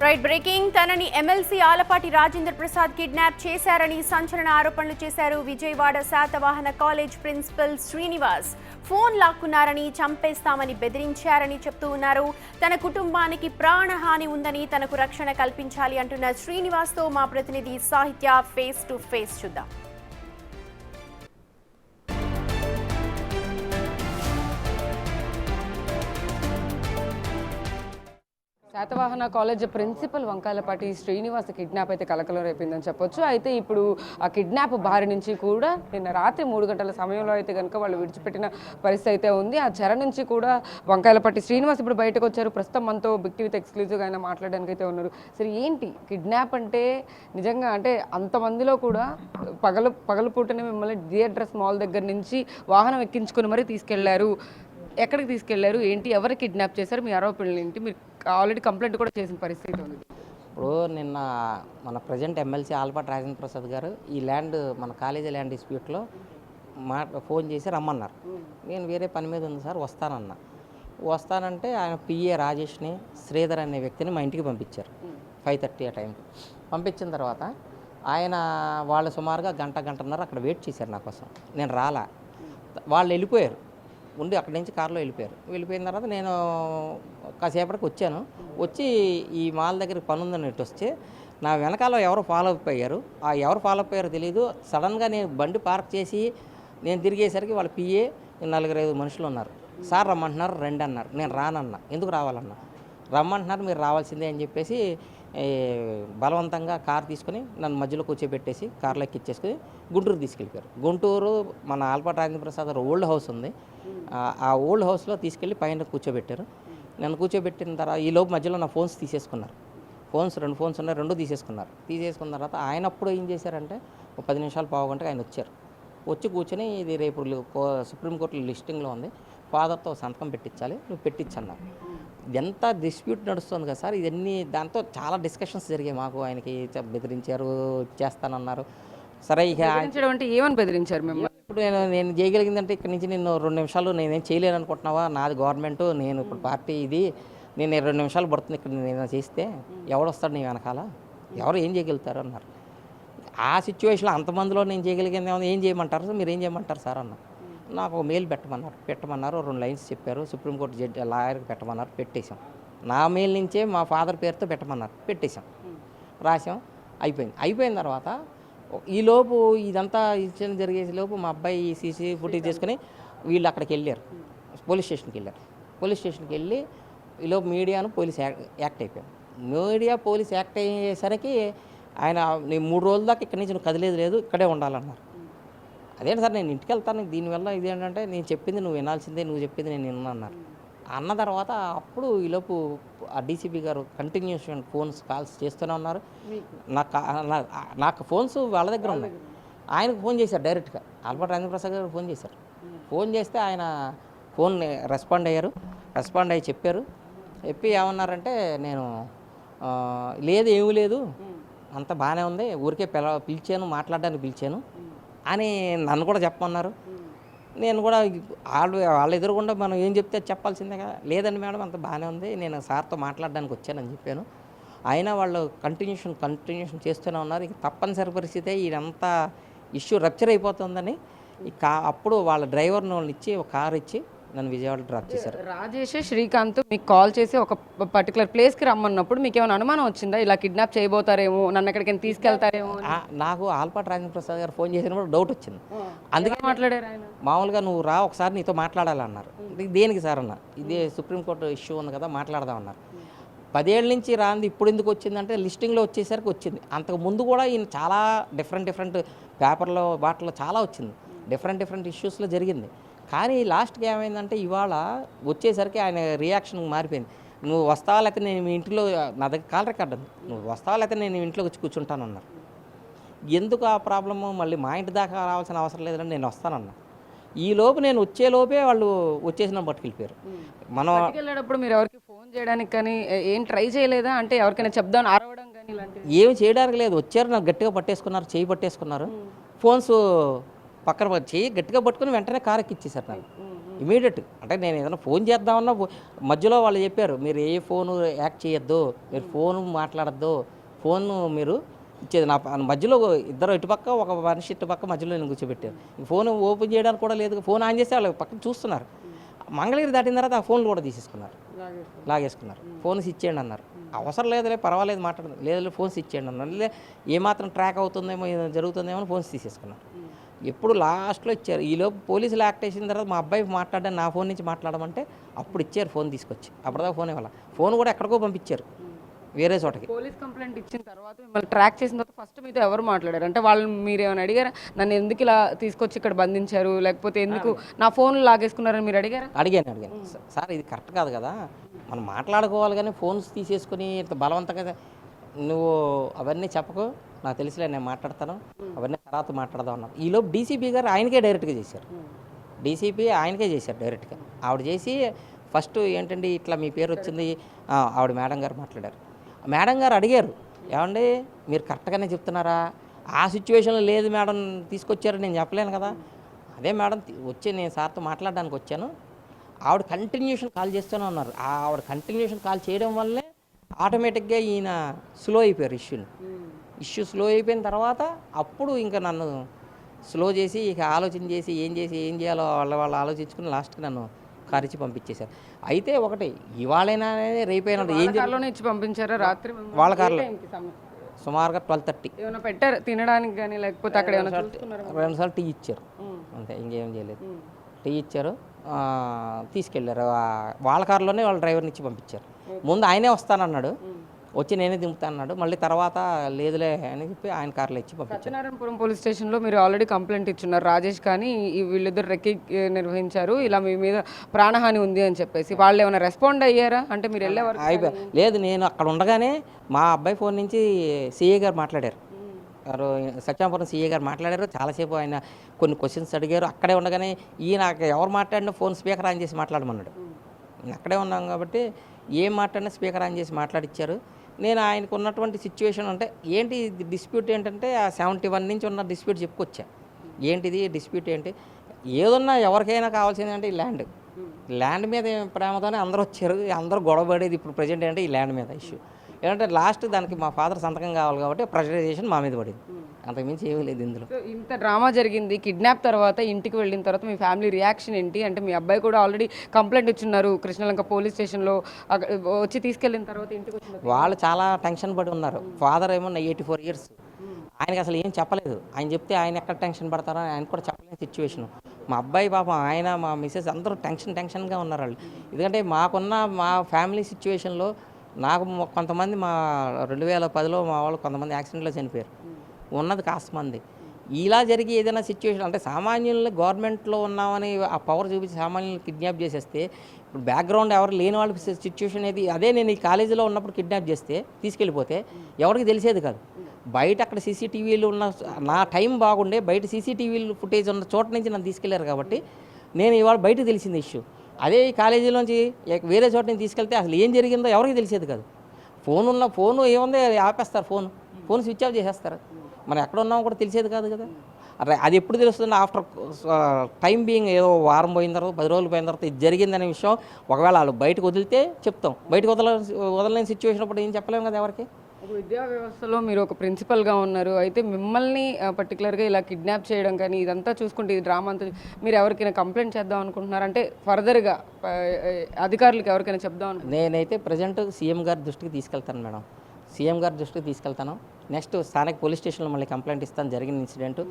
Right breaking తనని MLC Alapati Rajendra Prasad kidnap చేశారని సంచలన ఆరోపణలు చేశారు Vijayawada Satavahana college principal Srinivas. Phone లాక్కున్నారని, చంపేస్తామని బెదిరించారని చెప్తూ ఉన్నారు. తన కుటుంబానికి ప్రాణహాని ఉందని, తనకు రక్షణ కల్పించాలి అంటున్న శ్రీనివాస్తో మా ప్రతినిధి సాహిత్య ఫేస్ టు ఫేస్ చూద్దాం. Satavahana college principal Vankayalapati Srinivas kidnap అయితే కలకలం రేపిందని చెప్పొచ్చు. అయితే ఇప్పుడు ఆ కిడ్నాప్ బారి నుంచి కూడా నిన్న రాత్రి 3 గంటల సమయంలో అయితే కనుక వాళ్ళు విడిచిపెట్టిన పరిస్థితి అయితే ఉంది. ఆ చెర నుంచి కూడా వంకాయలపాటి శ్రీనివాస్ ఇప్పుడు బయటకు వచ్చారు. ప్రస్తుతం మనతో బిగ్ టీవీతో ఎక్స్క్లూజివ్గా ఆయన మాట్లాడడానికి అయితే ఉన్నారు. సరే, ఏంటి కిడ్నాప్ అంటే? నిజంగా అంటే అంతమందిలో కూడా పగలు పూటనే మిమ్మల్ని థియేటర్స్ మాల్ దగ్గర నుంచి వాహనం ఎక్కించుకొని మరీ తీసుకెళ్లారు. ఎక్కడికి తీసుకెళ్లారు, ఏంటి, ఎవరు కిడ్నాప్ చేశారు, మీ ఆరోపణలు ఏంటి? మీరు ఆల్రెడీ కంప్లైంట్ కూడా చేసిన పరిస్థితి ఉంది. ఇప్పుడు నిన్న మన ప్రజెంట్ ఎమ్మెల్సీ ఆలపాటి రాజేంద్ర ప్రసాద్ గారు ఈ ల్యాండ్ మన కాలేజీ ల్యాండ్ డిస్ప్యూట్లో ఫోన్ చేసి రమ్మన్నారు. నేను వేరే పని మీద ఉంది సార్, వస్తానంటే ఆయన పిఏ రాజేష్ని, శ్రీధర్ అనే వ్యక్తిని మా ఇంటికి పంపించారు 5:30 ఆ టైంకి. పంపించిన తర్వాత ఆయన వాళ్ళు సుమారుగా గంటన్నర అక్కడ వెయిట్ చేశారు నా కోసం. నేను రాలా, వాళ్ళు వెళ్ళిపోయారు, ఉండి అక్కడి నుంచి కారులో వెళ్ళిపోయిన తర్వాత నేను కాసేపటికి వచ్చి ఈ మాల్ దగ్గరికి పని ఉందన్నట్టు వస్తే నా వెనకాల ఎవరు ఫాలో అప్ అయ్యారు. ఆ ఎవరు ఫాలో అప్ అయ్యారో తెలియదు. సడన్గా నేను బండి పార్క్ చేసి నేను తిరిగేసరికి వాళ్ళ పిఏ 4-5 మనుషులు ఉన్నారు. సార్ రమ్మంటున్నారు, రండి అన్నారు. నేను రానన్నా. ఎందుకు రావాలన్నా? రమ్మంటున్నారు, మీరు రావాల్సిందే అని చెప్పేసి బలవంతంగా కారు తీసుకొని నన్ను మధ్యలో కూర్చోబెట్టేసి కార్లో ఎక్కిచ్చేసుకుని గుంటూరు తీసుకెళ్ళిపోయారు. గుంటూరు మన ఆలపాటి రాజేంద్ర ప్రసాద్ ఓల్డ్ హౌస్ ఉంది, ఆ ఓల్డ్ హౌస్లో తీసుకెళ్ళి పైన కూర్చోబెట్టారు. నన్ను కూర్చోబెట్టిన తర్వాత ఈ లోపు మధ్యలో నా ఫోన్స్ తీసేసుకున్నారు. 2 ఫోన్స్ ఉన్నాయి, 2 తీసేసుకున్న తర్వాత ఆయన అప్పుడు ఏం చేశారంటే 10 నిమిషాలు పావుగంటగా ఆయన వచ్చి కూర్చొని ఇది రేపు సుప్రీంకోర్టులో లిస్టింగ్లో ఉంది, ఫాదర్తో సంతకం పెట్టించాలి, నువ్వు పెట్టించన్నారు. ఎంత డిస్ప్యూట్ నడుస్తుంది కదా సార్, ఇవన్నీ దాంతో చాలా డిస్కషన్స్ జరిగాయి. మాకు ఆయనకి బెదిరించారు, చేస్తానన్నారు. సరే, ఇక అంటే ఏమని బెదిరించారు మిమ్మల్ని? ఇప్పుడు నేను చేయగలిగిందంటే ఇక్కడ నుంచి నేను 2 నిమిషాలు నేనేం చేయలేను అనుకుంటున్నావా, నాది గవర్నమెంట్, నేను ఇప్పుడు పార్టీ ఇది, నేను 2 నిమిషాలు పడుతుంది ఇక్కడ నేను చేస్తే ఎవడొస్తాడు నీ వెనకాల, ఎవరు ఏం చేయగలుగుతారు అన్నారు. ఆ సిచ్యువేషన్లో అంతమందిలో నేను చేయగలిగింది ఏం చేయమంటారు, మీరు ఏం చేయమంటారు సార్ అన్నారు. నాకు మెయిల్ పెట్టమన్నారు, 2 లైన్స్ చెప్పారు. సుప్రీంకోర్టు జడ్జి లాయర్కి పెట్టమన్నారు, పెట్టేశాం. నా మెయిల్ నుంచే మా ఫాదర్ పేరుతో పెట్టమన్నారు, పెట్టేశాం, రాసాం, అయిపోయిన తర్వాత ఈలోపు ఇదంతా జరిగేలోపు మా అబ్బాయి సీసీ ఫుటేజ్ చేసుకుని వీళ్ళు అక్కడికి వెళ్ళారు, పోలీస్ స్టేషన్కి వెళ్ళి ఈలోపు మీడియాను పోలీస్ యాక్ట్ అయిపోయాను. పోలీస్ యాక్ట్ అయ్యేసరికి ఆయన నేను 3 రోజుల దాకా ఇక్కడి నుంచి నువ్వు కదిలేదు లేదు, ఇక్కడే ఉండాలన్నారు. అదేంటి సార్, నేను ఇంటికి వెళ్తాను, దీనివల్ల ఇదేంటంటే నేను చెప్పింది నువ్వు వినాల్సిందే, నువ్వు చెప్పింది నేను విన్నాను అన్న తర్వాత అప్పుడు ఈలోపు ఆ డీసీపీ గారు కంటిన్యూషన్ కాల్స్ చేస్తూనే ఉన్నారు. నాకు ఫోన్స్ వాళ్ళ దగ్గర ఉన్నాయి. ఆయనకు ఫోన్ చేశారు డైరెక్ట్గా, ఆలపాటి రాజేంద్ర ప్రసాద్ గారు ఫోన్ చేస్తే ఆయన ఫోన్ రెస్పాండ్ అయ్యి చెప్పి ఏమన్నారంటే, నేను లేదు, ఏమీ లేదు, అంత బాగానే ఉంది, ఊరికే మాట్లాడడానికి పిలిచాను అని నన్ను కూడా చెప్పమన్నారు. నేను కూడా వాళ్ళ ఎదురుగుండా మనం ఏం చెప్తే చెప్పాల్సిందే కదా. లేదండి మేడం, అంత బాగానే ఉంది, నేను సార్తో మాట్లాడడానికి వచ్చానని చెప్పాను. అయినా వాళ్ళు కంటిన్యూషన్ చేస్తూనే ఉన్నారు. ఇక తప్పనిసరి పరిస్థితే ఇదంతా ఇష్యూ రప్చర్ అయిపోతుందని అప్పుడు వాళ్ళ డ్రైవర్ని వాళ్ళని ఇచ్చి ఒక కారు ఇచ్చి నన్ను విజయవాడ డ్రాప్ చేశారు. రాజేష్, శ్రీకాంత్ మీకు కాల్ చేసి ఒక పర్టికులర్ ప్లేస్కి రమ్మన్నప్పుడు మీకు ఏమైనా అనుమానం వచ్చిందా, ఇలా కిడ్నాప్ చేయబోతారేమో, నన్ను ఎక్కడికైనా తీసుకెళ్తారేమో? నాకు ఆలపాటి రాజేంద్ర ప్రసాద్ గారు ఫోన్ చేసినప్పుడు డౌట్ వచ్చింది. అందుకే మాట్లాడారు ఆయన. మామూలుగా నువ్వు రా, ఒకసారి నీతో మాట్లాడాలన్నారు. దేనికి సార్ అన్న, ఇదే సుప్రీంకోర్టు ఇష్యూ ఉంది కదా, మాట్లాడదామన్నారు. 10 ఏళ్ళ నుంచి రాంది ఇప్పుడు ఎందుకు వచ్చిందంటే లిస్టింగ్లో వచ్చేసరికి వచ్చింది. అంతకు ముందు కూడా ఈయన చాలా డిఫరెంట్ పేపర్లో వాటిలో చాలా వచ్చింది, డిఫరెంట్ ఇష్యూస్లో జరిగింది. కానీ లాస్ట్గా ఏమైందంటే ఇవాళ వచ్చేసరికి ఆయన రియాక్షన్ మారిపోయింది. నువ్వు వస్తావా లేకపోతే నేను మీ ఇంట్లో, నా దగ్గర కాల్ రికార్డ్ ఉంది, నువ్వు వస్తావా లేకపోతే నేను ఇంట్లోకి వచ్చి కూర్చుంటానన్నారు. ఎందుకు ఆ ప్రాబ్లము, మళ్ళీ మా ఇంటి దాకా రావాల్సిన అవసరం లేదండి, నేను వస్తానన్నా. ఈలోపు నేను వచ్చేలోపే వాళ్ళు వచ్చేసిన పట్టుకెళ్ళిపోయారు. మనం వెళ్ళేటప్పుడు మీరు ఎవరికి ఫోన్ చేయడానికి కానీ ఏం ట్రై చేయలేదా? అంటే ఎవరికైనా చెప్దాం అరవడం కానీ ఇలాంటివి ఏమి చేయడానికి లేదు. వచ్చారు, నాకు గట్టిగా చేయి పట్టేసుకున్నారు, ఫోన్స్ పక్కన చేయి గట్టిగా పట్టుకుని వెంటనే కారు ఎక్కిచ్చేసారు నాకు. ఇమీడియట్. అంటే నేను ఏదైనా ఫోన్ చేద్దామన్నా మధ్యలో వాళ్ళు చెప్పారు, మీరు ఏ ఫోను యాక్ట్ చేయొద్దు, మీరు ఫోను మాట్లాడద్దు, ఫోన్ మీరు ఇచ్చేది నా మధ్యలో ఇద్దరు ఇటుపక్క ఒక మనిషి ఇటుపక్క మధ్యలో నేను కూర్చోబెట్టారు. ఫోన్ ఓపెన్ చేయడానికి కూడా లేదు. ఫోన్ ఆన్ చేస్తే వాళ్ళు పక్కన చూస్తున్నారు. మంగళగిరి దాటిన తర్వాత ఆ ఫోన్లు కూడా తీసేసుకున్నారు, లాగేసుకున్నారు. ఫోన్స్ ఇచ్చేయండి అన్నారు. అవసరం లేదులే పర్వాలేదు మాట్లాడదు, లేదు ఫోన్స్ ఇచ్చేయండి అన్నారు. లేదా ఏమాత్రం ట్రాక్ అవుతుందేమో జరుగుతుందేమో అని ఫోన్స్ తీసేసుకున్నారు. ఎప్పుడు లాస్ట్లో ఇచ్చారు. ఈలోపు పోలీసులు యాక్ట్ చేసిన తర్వాత మా అబ్బాయి మాట్లాడాను, నా ఫోన్ నుంచి మాట్లాడమంటే అప్పుడు ఇచ్చారు ఫోన్ తీసుకొచ్చి. అప్పటిదాకా ఫోన్ ఇవ్వాలి. ఫోన్ కూడా ఎక్కడికో పంపించారు, వేరే చోటకి. పోలీస్ కంప్లైంట్ ఇచ్చిన తర్వాత మిమ్మల్ని ట్రాక్ చేసిన తర్వాత ఫస్ట్ మీతో ఎవరు మాట్లాడారు? అంటే వాళ్ళు మీరు ఏమైనా అడిగారా, నన్ను ఎందుకు ఇలా తీసుకొచ్చి ఇక్కడ బంధించారు, లేకపోతే ఎందుకు నా ఫోన్ లాగేసుకున్నారని మీరు అడిగారా? అడిగాను. సార్ ఇది కరెక్ట్ కాదు కదా, మనం మాట్లాడుకోవాలి కానీ ఫోన్స్ తీసేసుకుని ఇంత బలవంతంగా నువ్వు అవన్నీ చెప్పకు, నాకు తెలిసిలే నేను మాట్లాడతాను, అవన్నీ తర్వాత మాట్లాడదాం అన్నారు. ఈలోపు డీసీపీ గారు ఆయనకే డైరెక్ట్గా చేశారు. డీసీపీ ఆయనకే చేశారు డైరెక్ట్గా. ఆవిడ చేసి ఫస్ట్ ఏంటండి ఇట్లా మీ పేరు వచ్చింది, ఆవిడ మేడం గారు మాట్లాడారు. మేడం గారు అడిగారు, ఏమండి మీరు కరెక్ట్గానే చెప్తున్నారా? ఆ సిచ్యువేషన్లో లేదు మేడం, తీసుకొచ్చారు నేను చెప్పలేను కదా. అదే మేడం వచ్చి నేను సార్తో మాట్లాడడానికి వచ్చాను. ఆవిడ కంటిన్యూషన్ కాల్ చేస్తూనే ఉన్నారు. ఆవిడ కంటిన్యూషన్ కాల్ చేయడం వల్లే ఆటోమేటిక్గా ఈయన స్లో అయిపోయారు. ఇష్యూ స్లో అయిపోయిన తర్వాత అప్పుడు ఇంకా నన్ను స్లో చేసి ఇక ఆలోచన చేసి ఏం చేయాలో వాళ్ళు ఆలోచించుకుని లాస్ట్కి నన్ను కారిచి పంపించేశారు. అయితే ఒకటి ఇవాళైనా రేపైనా ఏం ఇచ్చి పంపించారా రాత్రి? వాళ్ళ కార్లో సుమారుగా 12:30. ఏమైనా పెట్టారు తినడానికి కానీ, లేకపోతే అక్కడ ఏమైనా 2 సార్లు టీ ఇచ్చారు అంతే, ఇంకేం చేయలేదు. టీ ఇచ్చారు, తీసుకెళ్ళారు. వాళ్ళ కారులోనే వాళ్ళ డ్రైవర్ని ఇచ్చి పంపించారు. ముందు ఆయనే వస్తానన్నాడు, వచ్చి నేనే దింపుతానన్నాడు. మళ్ళీ తర్వాత లేదులే అని చెప్పి ఆయన కార్లో ఇచ్చి పంపించారు. సత్యనారాయణపురం పోలీస్ స్టేషన్లో మీరు ఆల్రెడీ కంప్లైంట్ ఇచ్చున్నారు. రాజేష్ కానీ వీళ్ళిద్దరు రెక్కి నిర్వహించారు, ఇలా మీ మీద ప్రాణహాని ఉంది అని చెప్పేసి. వాళ్ళు ఏమైనా రెస్పాండ్ అయ్యారా? అంటే మీరు వెళ్ళేవారు? లేదు, నేను అక్కడ ఉండగానే మా అబ్బాయి ఫోన్ నుంచి సిఏ గారు మాట్లాడారు. సత్యనారాయణపురం సిఏ గారు మాట్లాడారు. చాలాసేపు ఆయన కొన్ని క్వశ్చన్స్ అడిగారు. అక్కడే ఉండగానే ఈయన ఎవరు మాట్లాడినా ఫోన్ స్పీకర్ ఆన్ చేసి మాట్లాడమన్నాడు. అక్కడే ఉన్నాం కాబట్టి ఏం మాట్లాడినా స్పీకర్ ఆన్ చేసి మాట్లాడిచ్చారు. నేను ఆయనకు ఉన్నటువంటి సిచ్యువేషన్ అంటే ఏంటి డిస్ప్యూట్ ఏంటంటే ఆ 71 నుంచి ఉన్న డిస్ప్యూట్ చెప్పుకొచ్చా. ఏంటిది డిస్ప్యూట్ ఏంటి, ఏదన్నా ఎవరికైనా కావాల్సింది అంటే ఈ ల్యాండ్ మీద ప్రేమతోనే అందరూ వచ్చారు. అందరూ గొడవపడేది ఇప్పుడు ప్రజెంట్ ఏంటంటే ఈ ల్యాండ్ మీద ఇష్యూ. ఏంటంటే లాస్ట్ దానికి మా ఫాదర్ సంతకం కావాలి కాబట్టి ప్రెషరైజేషన్ మా మీద పడింది, అంతకుమించి ఏమీ లేదు ఇందులో. ఇంత డ్రామా జరిగింది. కిడ్నాప్ తర్వాత ఇంటికి వెళ్ళిన తర్వాత మీ ఫ్యామిలీ రియాక్షన్ ఏంటి? అంటే మీ అబ్బాయి కూడా ఆల్రెడీ కంప్లైంట్ ఇచ్చున్నారు కృష్ణలంక పోలీస్ స్టేషన్లో. వచ్చి తీసుకెళ్ళిన తర్వాత ఇంటికి వచ్చిన వాళ్ళు చాలా టెన్షన్ పడి ఉన్నారు. ఫాదర్ ఏమో 84 ఇయర్స్, ఆయనకి అసలు ఏం చెప్పలేదు. ఆయన చెప్తే ఆయన ఎక్కడ టెన్షన్ పడతారో ఆయన కూడా చెప్పలేని సిచ్యువేషన్. మా అబ్బాయి పాపం, ఆయన మా మిస్సెస్ అందరూ టెన్షన్గా ఉన్నారు వాళ్ళు. ఎందుకంటే మాకున్న మా ఫ్యామిలీ సిచ్యువేషన్లో నాకు కొంతమంది మా 2010లో మా వాళ్ళు కొంతమంది యాక్సిడెంట్లో చనిపోయారు. ఉన్నది కాస్త మంది. ఇలా జరిగి ఏదైనా సిచ్యువేషన్ అంటే సామాన్యుల్ని గవర్నమెంట్లో ఉన్నామని ఆ పవర్ చూపించి సామాన్యులను కిడ్నాప్ చేసేస్తే ఇప్పుడు బ్యాక్గ్రౌండ్ ఎవరు లేని వాళ్ళకి సిచ్యువేషన్ ఏది. అదే నేను ఈ కాలేజీలో ఉన్నప్పుడు కిడ్నాప్ చేస్తే తీసుకెళ్ళిపోతే ఎవరికి తెలిసేది కాదు. బయట అక్కడ సీసీటీవీలు ఉన్న నా టైం బాగుండే బయట సీసీటీవీలు ఫుటేజ్ ఉన్న చోట నుంచి నన్ను తీసుకెళ్లారు కాబట్టి నేను ఇవాళ బయటకు తెలిసింది ఇష్యూ. అదే ఈ కాలేజీలోంచి వేరే చోట నేను తీసుకెళ్తే అసలు ఏం జరిగిందో ఎవరికి తెలిసేది కాదు. ఫోను ఏముంది ఆపేస్తారు, ఫోన్ స్విచ్ ఆఫ్ చేసేస్తారు. మనం ఎక్కడ ఉన్నామో కూడా తెలిసేది కాదు కదా. అది ఎప్పుడు తెలుస్తుంది? ఆఫ్టర్ టైం బీయింగ్, ఏదో వారం పోయిన తర్వాత 10 రోజులు పోయిన తర్వాత ఇది జరిగిందనే విషయం ఒకవేళ వాళ్ళు బయటకు వదిలితే చెప్తాం. బయటకు వదలలేని సిచ్యువేషన్ అప్పుడు ఏం చెప్పలేము కదా ఎవరికి. ఒక విద్యా వ్యవస్థలో మీరు ఒక ప్రిన్సిపల్గా ఉన్నారు. అయితే మిమ్మల్ని పర్టికులర్గా ఇలా కిడ్నాప్ చేయడం కానీ ఇదంతా చూసుకుంటే ఈ డ్రామా అంతా మీరు ఎవరికైనా కంప్లైంట్ చేద్దాం అనుకుంటున్నారు? అంటే ఫర్దర్గా అధికారులకు ఎవరికైనా చెప్దాం అనుకుంటున్నారు? నేనైతే ప్రజెంట్ సీఎం గారి దృష్టికి తీసుకెళ్తాను మేడం. సీఎం గారి దృష్టికి తీసుకెళ్తాను. నెక్స్ట్ స్థానిక పోలీస్ స్టేషన్లో మళ్ళీ కంప్లైంట్ ఇస్తాను జరిగిన ఇన్సిడెంట్.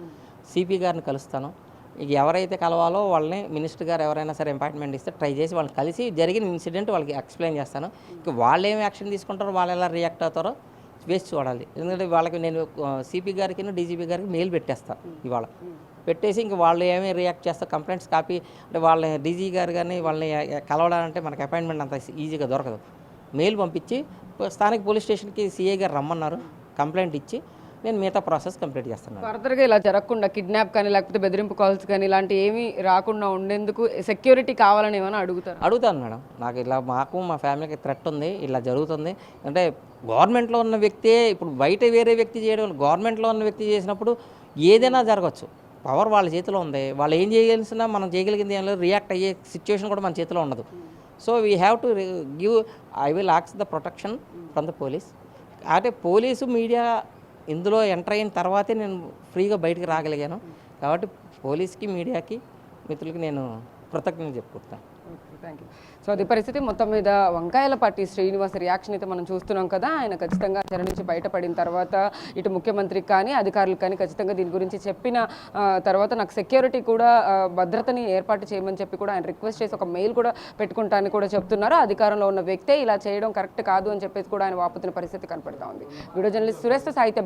సిపి గారిని కలుస్తాను. ఇక ఎవరైతే కలవాలో వాళ్ళని మినిస్టర్ గారు ఎవరైనా సరే అపాయింట్మెంట్ ఇస్తే ట్రై చేసి వాళ్ళని కలిసి జరిగిన ఇన్సిడెంట్ వాళ్ళకి ఎక్స్ప్లెయిన్ చేస్తాను. ఇక వాళ్ళు ఏమి యాక్షన్ తీసుకుంటారో, వాళ్ళు ఎలా రియాక్ట్ అవుతారో వేసి చూడాలి. ఎందుకంటే వాళ్ళకి నేను సిపి గారికి డీజీపీ గారికి మెయిల్ పెట్టేస్తాను ఇవాళ. పెట్టేసి ఇంక వాళ్ళు ఏమేమి రియాక్ట్ చేస్తారు కంప్లైంట్స్ కాపీ అంటే వాళ్ళని డీజీ గారు కానీ వాళ్ళని కలవడాలంటే మనకి అపాయింట్మెంట్ అంత ఈజీగా దొరకదు. మెయిల్ పంపించి స్థానిక పోలీస్ స్టేషన్కి సిఐ గారు రమ్మన్నారు, కంప్లైంట్ ఇచ్చి నేను మిగతా ప్రాసెస్ కంప్లీట్ చేస్తున్నాను. ఫర్దర్గా ఇలా జరగకుండా కిడ్నాప్ కానీ లేకపోతే బెదిరింపు కాల్స్ కానీ ఇలాంటి ఏమీ రాకుండా ఉండేందుకు సెక్యూరిటీ కావాలని ఏమైనా అడుగుతాను మేడం. నాకు ఇలా మాకు మా ఫ్యామిలీకి థ్రెట్ ఉంది, ఇలా జరుగుతుంది అంటే గవర్నమెంట్లో ఉన్న వ్యక్తే ఇప్పుడు బయట వేరే వ్యక్తి చేయడం, గవర్నమెంట్లో ఉన్న వ్యక్తి చేసినప్పుడు ఏదైనా జరగచ్చు. పవర్ వాళ్ళ చేతిలో ఉంది. వాళ్ళు ఏం చేయగలిసినా మనం చేయగలిగింది ఏం లేదు. రియాక్ట్ అయ్యే సిచ్యువేషన్ కూడా మన చేతిలో ఉండదు. So we have to give I will aux the protection from the police. అంటే పోలీసు మీడియా ఇందులో ఎంటర్ అయిన తర్వాతే నేను ఫ్రీగా బయటకు రాగలిగాను. కాబట్టి పోలీస్కి మీడియాకి మిత్రులకి నేను కృతజ్ఞతలు చెప్పుకుంటాను. Thank you. సో అది పరిస్థితి. మొత్తం మీద వంకాయలపాటి శ్రీనివాస్ రియాక్షన్ అయితే మనం చూస్తున్నాం కదా. ఆయన ఖచ్చితంగా చెర నుంచి బయటపడిన తర్వాత ఇటు ముఖ్యమంత్రికి కానీ అధికారులకు కానీ ఖచ్చితంగా దీని గురించి చెప్పిన తర్వాత నాకు సెక్యూరిటీ కూడా భద్రతని ఏర్పాటు చేయమని చెప్పి కూడా ఆయన రిక్వెస్ట్ చేసి ఒక మెయిల్ కూడా పెట్టుకుంటానని కూడా చెప్తున్నారు. అధికారంలో ఉన్న వ్యక్తే ఇలా చేయడం కరెక్ట్ కాదు అని చెప్పేసి కూడా ఆయన వాపుతున్న పరిస్థితి కనపడతా ఉంది. వీడియో జర్నలిస్ట్ సురేష్ సాహిత్య